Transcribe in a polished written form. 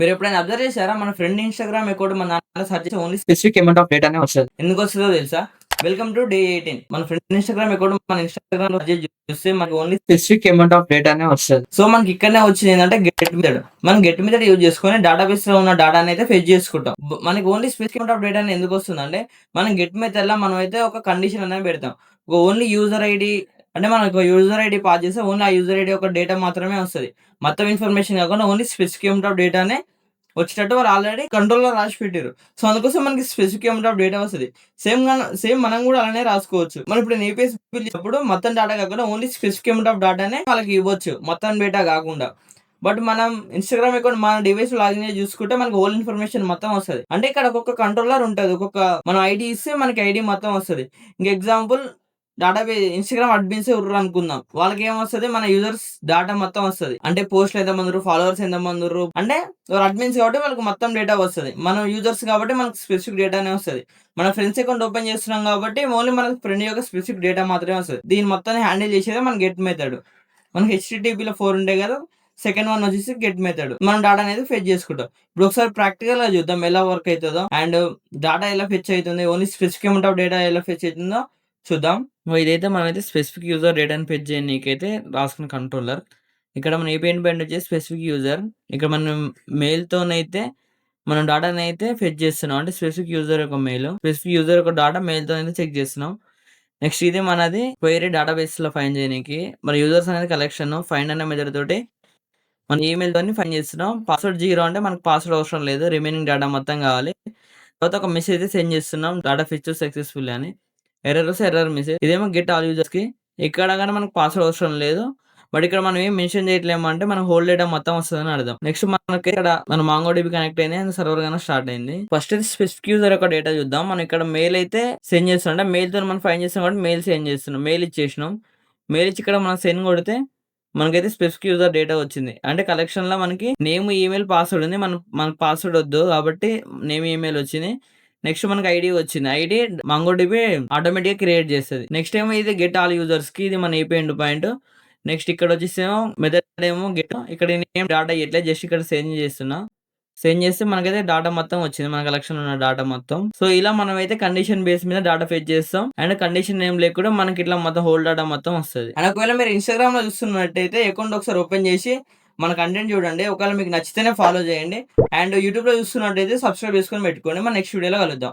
మీరెప్పుడైనా అబ్జర్వ్ చేసారా? మన ఫ్రెండ్ ఇన్‌స్టాగ్రామ్ అకౌంట్ మన దాంట్లో సెర్చ్ చేస్తే ఓన్లీ స్పెసిఫిక్ అమౌంట్ ఆఫ్ డేటానే వస్తది. ఎందుకొస్తదో తెలుసా? వెల్కమ్ టు డే 18 మన ఫ్రెండ్ ఇన్‌స్టాగ్రామ్ అకౌంట్ మన ఇన్‌స్టాగ్రామ్‌లో సెర్చ్ చూస్తే మనకి ఓన్లీ స్పెసిఫిక్ అమౌంట్ ఆఫ్ డేటానే వస్తది. సో, మనకి ఇక్కడనే వచ్చిందేంటంటే గెట్ మెథడ్. మనం గెట్ మెథడ్ యూజ్ చేసుకొని డేటాబేస్‌లో ఉన్న డేటాని అయితే ఫెచ్ చేసుకుంటాం. మనకి only specific amount of data అని ఎందుకొస్తుందంటే, మనం గెట్ మెథడ్‌లో మనమైతే ఒక కండిషన్ అనేది పెడతాం. ఓన్లీ యూజర్ ఐడీ అంటే మనకు యూజర్ ఐడీ పాస్ చేస్తే ఓన్లీ ఆ యూజర్ ఐడీ యొక్క డేటా మాత్రమే వస్తది. మొత్తం ఇన్ఫర్మేషన్ కాకుండా ఓన్లీ స్పెసిఫిక్ అమౌంట్ ఆఫ్ డేటానే వచ్చేటట్టు వాళ్ళు ఆల్రెడీ కంట్రోల్‌లో రాసి పెట్టిర్రు. సో, అందుకోసం మనకి స్పెసిఫిక్ అమౌంట్ ఆఫ్ డేటా వస్తది. సేమ్ మనం గూడా అలానే రాసుకోవచ్చు. మనం ఇప్పుడు ఏపీఎస్ ఫిల్ చేసినప్పుడు మొత్తం డేటా కాకుండా ఓన్లీ స్పెసిఫిక్ అమౌంట్ ఆఫ్ డేటానే వాళ్ళకి ఇవ్వచ్చు. మొత్తం డేటా గాకుండా. బట్ మనం ఇన్‌స్టాగ్రామ్ అకౌంట్ మన డివైస్‌లో లాగిన్ చేసి చూసుకుంటే మనకి హోల్ ఇన్ఫర్మేషన్ మొత్తం వస్తది. అంటే ఇక్కడ ఒక్కొక్క కంట్రోలర్ ఉంటది. మనం ఐడీ ఇస్తే మనకి ఐడీ మొత్తం వస్తది. ఎగ్జాంపుల్ ఇన్‌స్టాగ్రామ్ అడ్మిన్స్ ఉర్రు అనుకుందాం. వాళ్ళకేమొస్తది మన యూజర్స్ డాటా మొత్తం వస్తది. అంటే పోస్ట్‌లు ఎంతమందుర్రు, ఫాలోవర్స్ ఎంతమందుర్రు అంటే వాళ్ళు అడ్మిన్స్ కాబట్టి వాళ్ళకి మొత్తం డేటా వస్తది. మనం యూజర్స్ కాబట్టి మనకు స్పెసిఫిక్ డేటానే వస్తది. మన ఫ్రెండ్స్ అకౌంట్ ఓపెన్ చేస్తున్నాం కాబట్టి ఓన్లీ మనకు ఫ్రెండ్ యొక్క స్పెసిఫిక్ డేటా మాత్రమే వస్తది. దీన్ని మొత్తాన్ని హ్యాండిల్ చేసేదే మన గెట్ మెథడ్. మనకి హెచ్‌టిటిపిలో 4 ఉంటాయి కదా! సెకండ్ వన్ వచ్చేసి గెట్ మెథడ్. మనం డాటా అనేది ఫెచ్ చేసుకుంటాం. ఇప్పుడు ఒకసారి ప్రాక్టికల్‌గా చూద్దాం ఎలా వర్క్ అయితదో అండ్ డాటా ఎలా ఫెచ్ అయితుంది. Only specific amount of data ఎలా ఫెచ్ అయితుందో చూద్దాం. ఇదైతే మనమైతే స్పెసిఫిక్ యూజర్ డేటాని ఫెచ్ చేయనీకైతే రాసుకున్న కంట్రోలర్. ఇక్కడ మన ఏపీ ఎండ్ పాయింట్ వచ్చేసి స్పెసిఫిక్ యూజర్. ఇక్కడ మనం మెయిల్‌తోనైతే మనం డాటానైతే ఫెచ్ చేస్తున్నాం. అంటే స్పెసిఫిక్ యూజర్ యొక్క మెయిల్. స్పెసిఫిక్ యూజర్ యొక్క డాటా మెయిల్‌తోనైతే చెక్ చేస్తున్నాం. నెక్స్ట్ ఇది మనది క్వెరీ డేటాబేస్‌లో ఫైండ్ చేయనీకి. మన యూజర్స్ అనేది కలెక్షన్ ఫైండ్ అనే మెథడ్ తోటి మన ఈమెయిల్‌తోని ఫైండ్ చేస్తున్నాం. పాస్వర్డ్ 0 అంటే మనకు పాస్వర్డ్ అవసరం లేదు. రిమైనింగ్ డేటా మొత్తం కావాలి. తర్వాత ఒక మెసేజ్ అయితే సెండ్ చేస్తున్నాం. డాటా ఫెచ్ సక్సెస్‌ఫుల్లీ అని. ఎర్రర్ వస్తే ఎర్రర్ మెసేజ్. ఇదేమో గెట్ ఆల్ యూజర్స్‌కి. ఇక్కడ గాని మనకు పాస్వర్డ్ అవసరం లేదు. బట్ ఇక్కడ మనం ఏం మెన్షన్ చేయట్లేము అంటే మన హోల్ డేటా మొత్తం వస్తదని అర్థం. నెక్స్ట్ మనకి ఇక్కడ మన మాంగోడిబి కనెక్ట్ అయింది అండ్ సర్వర్ గాని స్టార్ట్ అయింది. ఫస్ట్ అయితే స్పెసిఫిక్ యూజర్ యొక్క డేటా చూద్దాం. మనం ఇక్కడ మెయిల్ అయితే సెండ్ చేస్తున్నాం. అంటే మెయిల్‌తోని మనం ఫైండ్ చేస్తాం కాబట్టి మెయిల్ సెండ్ చేస్తున్నాం. మెయిల్ ఇచ్చేసినాం. మెయిల్ ఇచ్చి ఇక్కడ మనం సెండ్ కొడితే మనకైతే స్పెసిఫిక్ యూజర్ డేటా వచ్చింది. అంటే కలెక్షన్‌లో మనకి నేమ్, ఈమెయిల్, పాస్వర్డ్ ఉంది. మనకు పాస్వర్డ్ వద్దు కాబట్టి నేమ్, ఈమెయిల్ వచ్చింది. నెక్స్ట్ మనకి ఐడీ వచ్చింది. ఐడీ మంగోడిబి ఆటోమేటిక్‌గా క్రియేట్ చేస్తది. నెక్స్ట్ ఏమో ఇది గెట్ ఆల్ యూజర్స్‌కి ఇది మన ఏపీ ఎండ్ పాయింట్. నెక్స్ట్ ఇక్కడ వచ్చేసేమో మెథడ్ ఏమో గెట్ ఇక్కడ నేనేం డాటా ఇయ్యట్లే. జస్ట్ ఇక్కడ సెండ్ చేస్తున్నా. సెండ్ చేస్తే మనకైతే డాటా మొత్తం వచ్చింది. మన కలెక్షన్‌లో ఉన్న డాటా మొత్తం. సో, ఇలా మనమైతే కండిషన్ బేస్ మీద డాటా ఫెచ్ చేస్తాం. అండ్ కండిషన్ ఏం లేకుండా మనకి ఇట్లా మొత్తం హోల్ డాటా మొత్తం వస్తది. అండ్ ఒకవేళ మీరు ఇన్‌స్టాగ్రామ్‌లో చూస్తున్నట్టయితే అకౌంట్ ఒకసారి ఓపెన్ చేసి మన కంటెంట్ చూడండి. ఒకవేళ మీకు నచ్చితేనే ఫాలో చేయండి. అండ్ యూట్యూబ్‌లో చూస్తున్నట్టయితే సబ్స్క్రైబ్ చేసుకొని పెట్టుకోండి. మన నెక్స్ట్ వీడియోలో కలుద్దాం.